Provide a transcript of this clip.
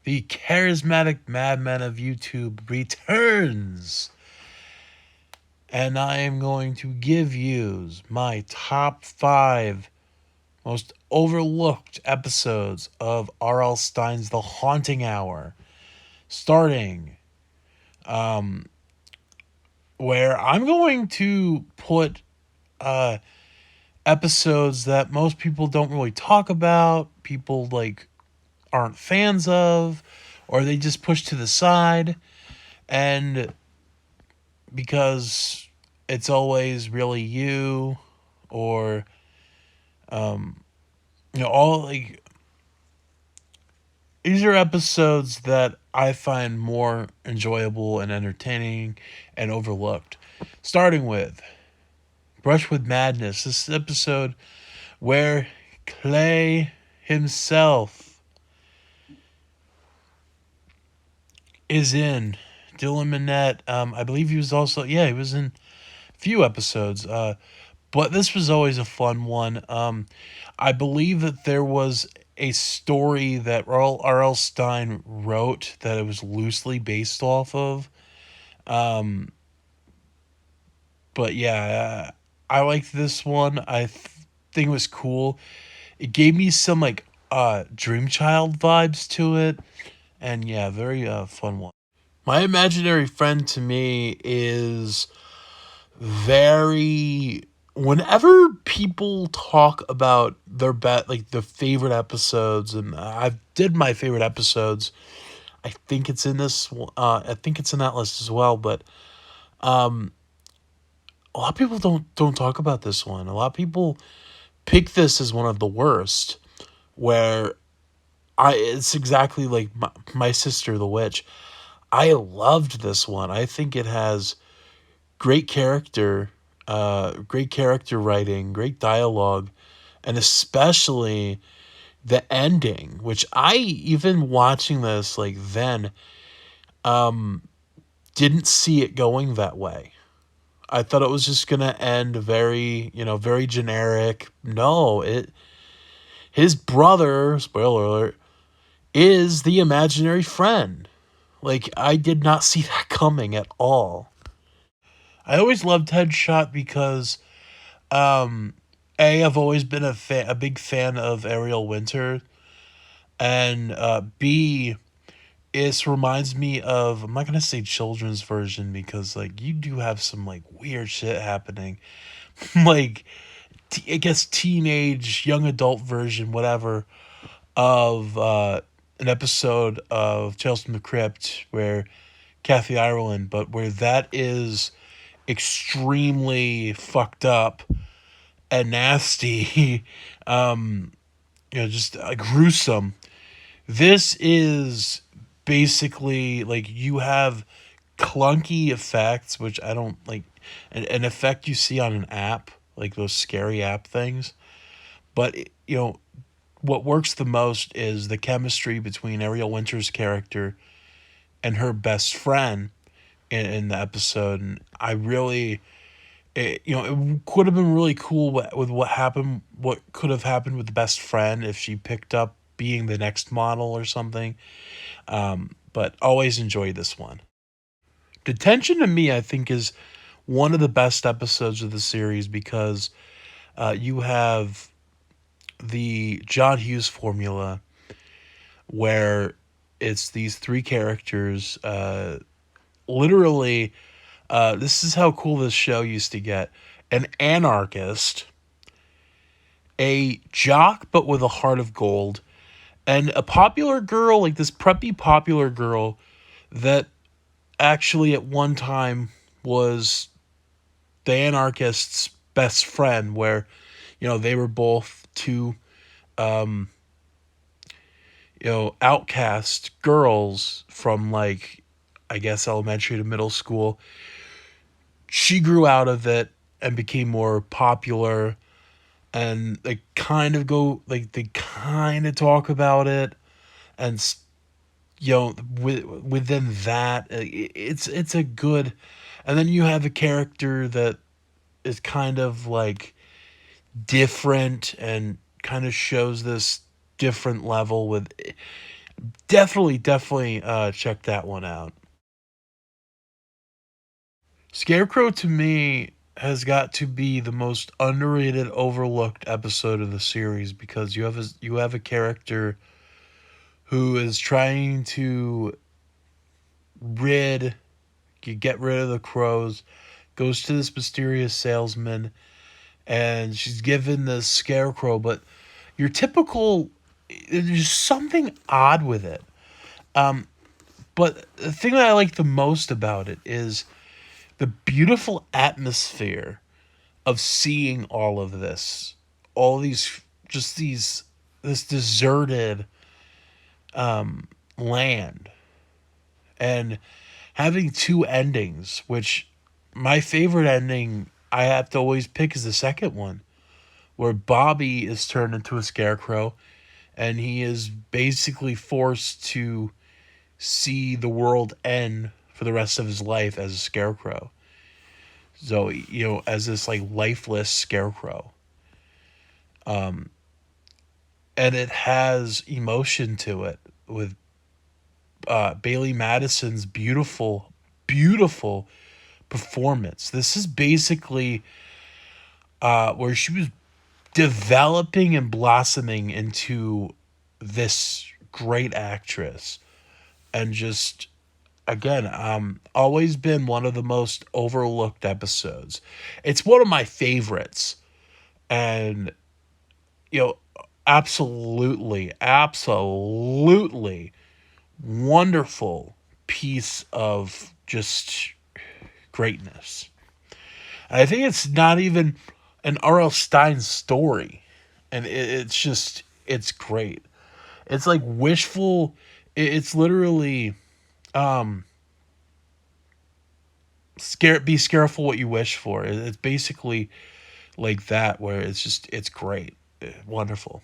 the charismatic madman of YouTube returns. And I am going to give you my top 5 most overlooked episodes of R.L. Stein's The Haunting Hour. Starting where I'm going to put episodes that most people don't really talk about, people like aren't fans of, or they just push to the side. And because it's always really you, or all like these are episodes that I find more enjoyable and entertaining and overlooked. Starting with Brush with Madness, this episode where Clay himself is in. Dylan Minnette, I believe he was also, he was in a few episodes. But this was always a fun one. I believe that there was a story that R.L. Stein wrote that it was loosely based off of. But yeah, I liked this one. Think it was cool. It gave me some like Dreamchild vibes to it, and yeah, very fun one. My imaginary friend to me is very. Whenever people talk about their like the favorite episodes, and I did my favorite episodes. I think it's in this. I think it's in that list as well. But a lot of people don't talk about this one. A lot of people pick this as one of the worst. Where it's exactly like my sister, the witch. I loved this one. I think it has great character writing, great dialogue, and especially the ending, which I even watching this like then didn't see it going that way. I thought it was just gonna end very, very generic. No, it his brother, spoiler alert, is the imaginary friend. Like I did not see that coming at all. I always loved Headshot because I've always been a big fan of Ariel Winter, and B, it reminds me of, I'm not gonna say children's version because like you do have some like weird shit happening, like I guess teenage young adult version whatever of an episode of Tales from the Crypt where Kathy Ireland, but where that is extremely fucked up and nasty, just gruesome. This is basically like you have clunky effects, which I don't like, an effect you see on an app, like those scary app things. But, what works the most is the chemistry between Ariel Winter's character and her best friend in the episode. And I really, it could have been really cool with what could have happened with the best friend if she picked up being the next model or something. But always enjoy this one. Detention to me, I think, is one of the best episodes of the series because you have the John Hughes formula where it's these three characters. Literally, this is how cool this show used to get: an anarchist, a jock but with a heart of gold, and a popular girl, like this preppy popular girl that actually at one time was the anarchist's best friend, where they were both two outcast girls from like I guess elementary to middle school. She grew out of it and became more popular, and they kind of talk about it, and within that it's a good. And then you have a character that is kind of like different and kind of shows this different level with Definitely check that one out. Scarecrow to me has got to be the most underrated, overlooked episode of the series because you have a character who is trying to rid get rid of the crows, goes to this mysterious salesman, and she's given this scarecrow, but your typical there's something odd with it. But the thing that I like the most about it is the beautiful atmosphere of seeing all of this, all these, just these, this deserted land, and having two endings, which my favorite ending I have to always pick is the second one, where Bobby is turned into a scarecrow and he is basically forced to see the world end for the rest of his life as a scarecrow. So, as this like lifeless scarecrow. And it has emotion to it with Bailey Madison's beautiful performance. This is basically where she was developing and blossoming into this great actress, and just again, always been one of the most overlooked episodes. It's one of my favorites, and you know, absolutely wonderful piece of just greatness. And I think it's not even an R.L. Stein story, and it's great. It's like wishful. It's literally scare. Be careful what you wish for. It's basically like that, where it's great, wonderful.